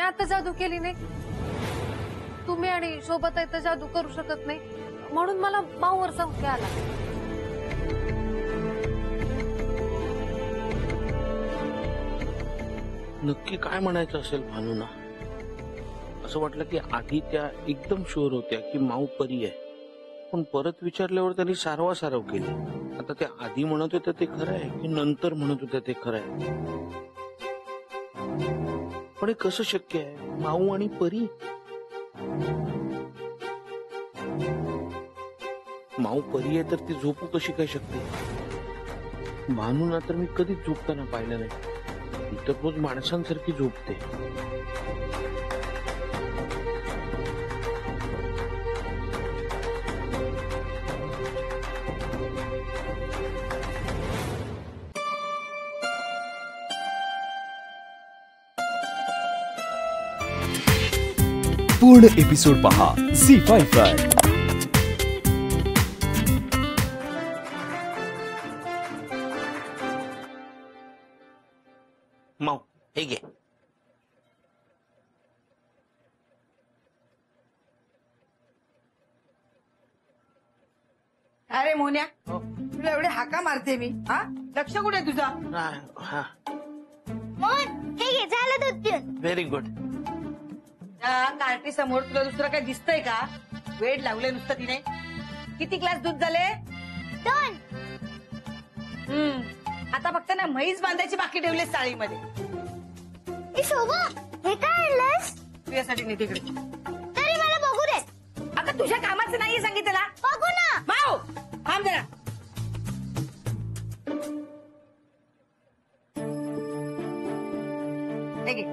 आता जादू केली नाही. तुम्ही आणि शोभाताई तर जादू करू शकत नाही म्हणून मला माऊवर संशय आला. नक्की काय म्हणायचं असेल भानूना? असं वाटलं की आधी त्या एकदम शुअर होत्या की माऊ परी आहे, पण परत विचारल्यावर त्यांनी सारवासारव केली. आता त्या आधी म्हणत होत्या ते खरं आहे की नंतर म्हणत होत्या ते खरं आहे? पण हे कसं शक्य आहे? माऊ आणि परी. माऊ परी आहे तर ती झोपू कशी काय शकते? भानूना तर मी कधीच झोपताना पाहिलं नाही. तर रोज माणसांसारखी झोपते. पूर्ण एपिसोड पहा झी5 वर. माऊ हे घे. अरे मोन्या, तुला एवढे हाका मारते मी. हा, लक्ष कुठे तुझा? हा, हे घे, झालं दूध पिऊन. Very good. कार्टी समोर तुला दुसरं काही दिसतंय का? वेळ लावले नुसतं तिने. किती ग्लास दूध झाले? 2. आता फक्त ना म्हैस बांधायची बाकी ठेवले साळीमध्ये. ए शोभा, हे काय आणलंस? तुझ्यासाठी नाही तिकडे. तरी मला बघू दे. आता तुझ्या कामाचं नाहीये सांगितलं. बघू ना. माऊ थांब जरा. हे घे.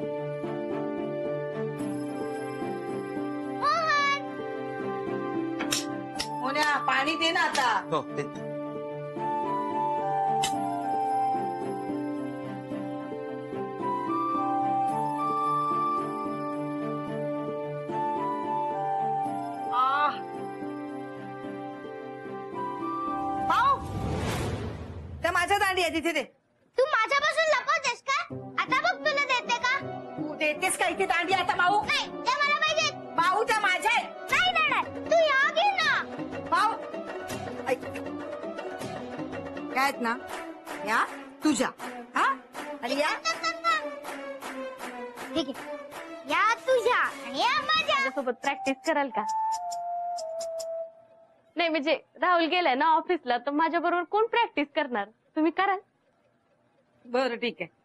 मोन्या, पाणी दे ना आता. हो देते. माऊ, त्या माझ्या दांडी आहे तिथे दे. तू माझ्यापासून लपवतेस का? आता बघ तुला देते का? तू देतेस का इथे दांडी आता? माऊ नाही, ते मला पाहिजे. माऊ त्या माझ्या आहे. नाही देणार. तू या घे ना. माऊ ऐक, काय आहेत ना या तुझ्या. हा, आणि या ठीक आहे. या तुझ्या आणि या माझ्या. माझ्यासोबत प्रॅक्टिस कराल का? नाही म्हणजे राहुल गेलाय ना ऑफिसला तर माझ्या बरोबर कोण प्रॅक्टिस करणार? तुम्ही कराल? बरं ठीक आहे.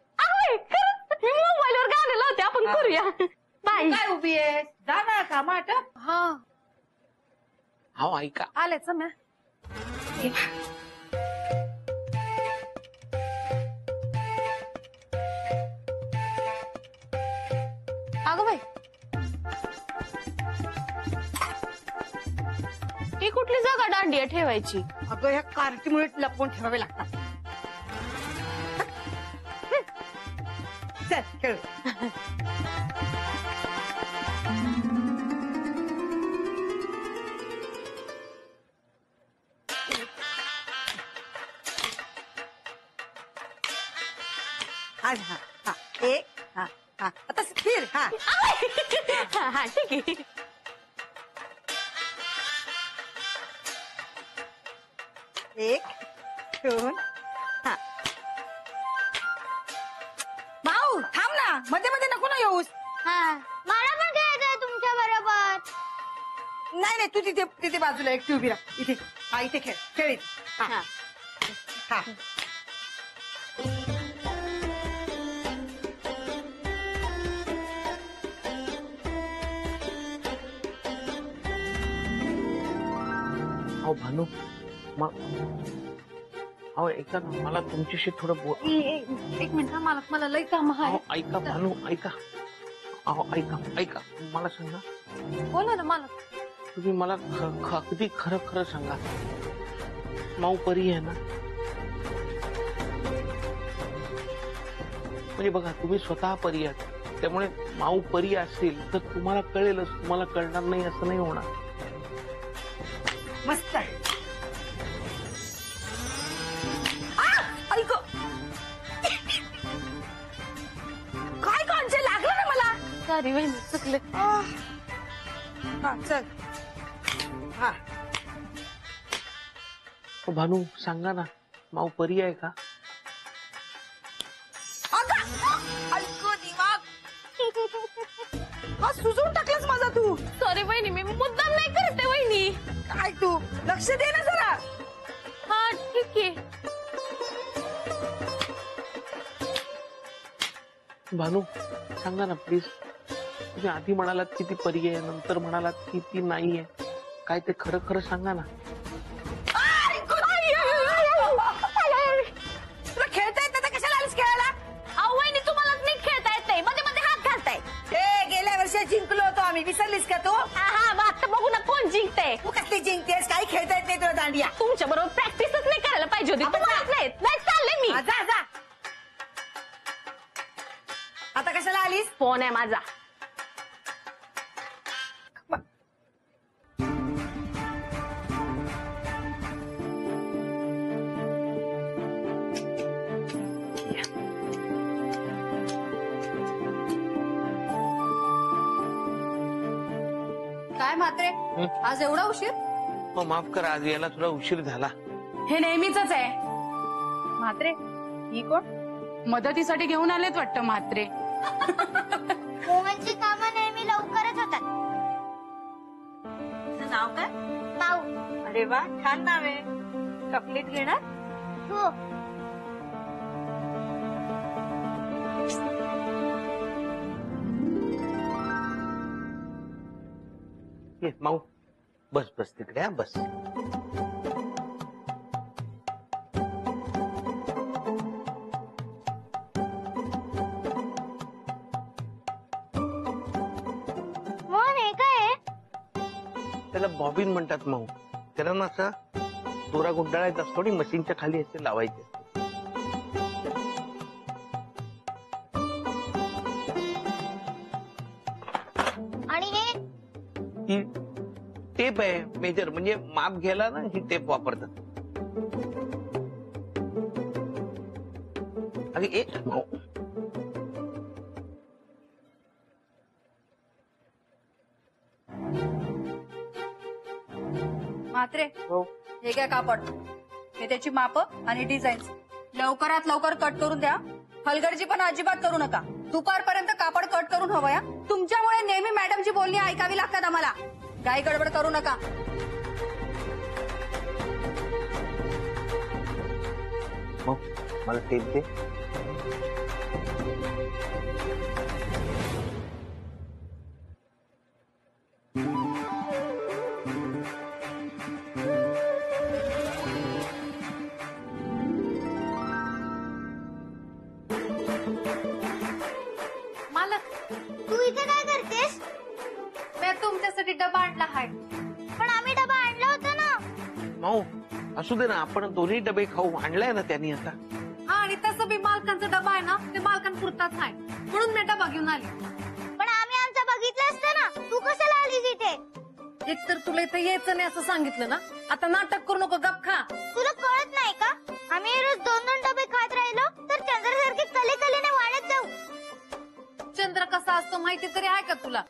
मी मोबाईलवर गाणे लावते, आपण करूया. बाय. काय उभी आहे? जा ना कामाट. हा हो ऐका. आले सम्या. अगं बाई, ही कुठली जागा दांडिया ठेवायची? अगं ह्या कार्टीमुळे लपवून ठेवावे लागतात. चल खेळ. हा हा हा, एक हा हा, आता फिर. हा हा ठीक आहे. एक दोन. हा, माऊ थांब ना, मध्ये मध्ये नको ना येऊस. हा, मला पण खेळायचंय तुमच्या बरोबर. नाही नाही, तू तिथे तिथे बाजूला एकटी उभी राहा. इथे हा, इथे खेळ खेळ इथे. हा हा. अहो भानू, अहो ऐका ना, मला तुमच्याशी थोडं एक मिनिट हा, मला लई काम आहे. अहो ऐका भानू, ऐका. अहो ऐका ऐका, मला सांगा. बोला ना मालक. तुम्ही मला अगदी खरं खरं सांगा, माऊ परी आहे ना? म्हणजे बघा, तुम्ही स्वतः परी आहात, त्यामुळे माऊ परी असेल तर तुम्हाला कळेलच, तुम्हाला कळणार नाही असं नाही होणार. मस्त आहे. ऐक काय कांचे लागलं ना मला. सॉरी वहिनी चुकले. हा चल. हा ओ भानू सांगा ना, माऊ परी आहे का? हा सुजून टाकलास माझा तू. सॉरी वहिनी, मी मुद्दाम नाही करते वहिनी. काय तू लक्ष दे ना जरा. हा ठीक आहे. भानू सांगा ना प्लीज. तुम्ही आधी म्हणालात की ती परी आहे, नंतर म्हणालात की ती नाही आहे. काय ते खरं खरं सांगा ना. तुला खेळता येत नाही कशाला आलीस खेळायला? अहो वहिनी, तुम्हालाच नीट खेळता येत नाही, मध्ये मध्ये हात घालताय. हे गेल्या वर्षी जिंकलो होतो आम्ही, विसरलीस का तू? हा मग आता बघू ना कोण जिंकते. तू कसली जिंकतेस? काही खेळता येत नाही तुला दांडिया. तुमच्या बरोबर प्रॅक्टिसच नाही करायला पाहिजे होती. तुम्हालाच नाही चालले मी. जा जा. आता कशाला आलीस? फोन आहे माझा. काय म्हात्रे, आज एवढा उशीर? हो माफ करा, आज यायला थोडा उशीर झाला. हे नेहमीच आहे. म्हात्रे ही कोण? मदतीसाठी घेऊन आलेत वाटतं म्हात्रे. मोहनची कामं नेहमी लवकरच होतात. नाव काय? माऊ. अरे वा, छान नाव आहे. चॉकलेट घेणार? हो. ये माऊ बस बस तिकडे. हा बस. मोहन हे काय आहे? त्याला बॉबिन म्हणतात माऊ. त्याला ना असा दोरा गुंडाळायचा असतो आणि मशीनच्या खाली असे लावायचे. आणि हे ही टेप आहे मेजर, म्हणजे माप घ्यायला ना ही टेप वापरतात. अरे एक माऊ. म्हात्रे हो. हे काय कापड, हे त्याची माप आणि डिझाईन लवकरात लवकर कट करून द्या. हलगर्जी पण अजिबात करू नका. दुपारपर्यंत कापड कट करून हवं या. तुमच्यामुळे नेहमी मॅडमची बोलणी ऐकावी लागतात आम्हाला. काही गडबड करू नका. मग मला टेप दे. मालक, तू इथे काय करतेस? मी तुमच्यासाठी डबा आणला आहे. पण आम्ही डबा आणला होता ना. माऊ असू दे ना, आपण दोन्ही डबे खाऊ. आणलाय ना त्यांनी आता. हा, आणि तसं बी मालकांचा डबा आहे ना, ते मालकांपुरताच आहे, म्हणून मी डबा घेऊन आली. पण आम्ही आमचं बघितलं असतं ना. तू कशाला आलीस इथे? एकतर तुला इथं यायचं नाही असं सांगितलं ना. आता नाटक करू नको, गप खा. तुला कळत नाही का? आम्ही रोज 2-2 डबे खात राहिलो तर चंद्रासारखे कलेकलेने वाढत जाऊ. चंद्र कसा असतो माहिती तरी आहे का तुला?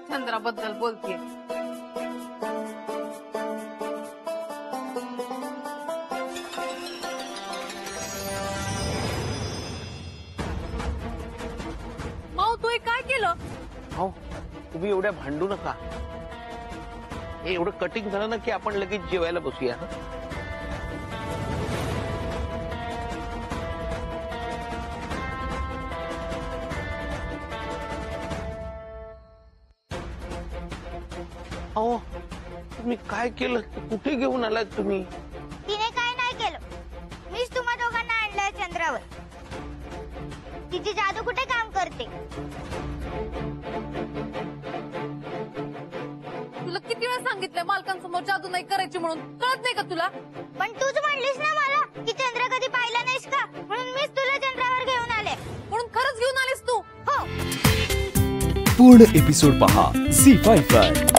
चंद्राबद्दल बोलतीये. माऊ, तू हे काय केलं? हो तुम्ही एवढ्या भांडू नका. हे एवढं कटिंग झालं ना की आपण लगेच जेवायला बसूया. हं? अहो तुम्ही काय केलं? कुठे घेऊन आलात तुम्ही? तिने काय नाही केलं. मीच तुम्हा दोघांना आणलंय चंद्रावर. तिची जादू कुठे काम करते? तुला किती वेळा सांगितलंय मालकांसमोर जादू नाही करायची म्हणून? कळत नाही का तुला? पण तूच म्हणलीस ना मला की चंद्र कधी पाहिला नाहीस का, म्हणून मीच तुला चंद्रावर घेऊन आले. म्हणून खरंच घेऊन आलीस तू? हो. पूर्ण एपिसोड पहा झी5 वर.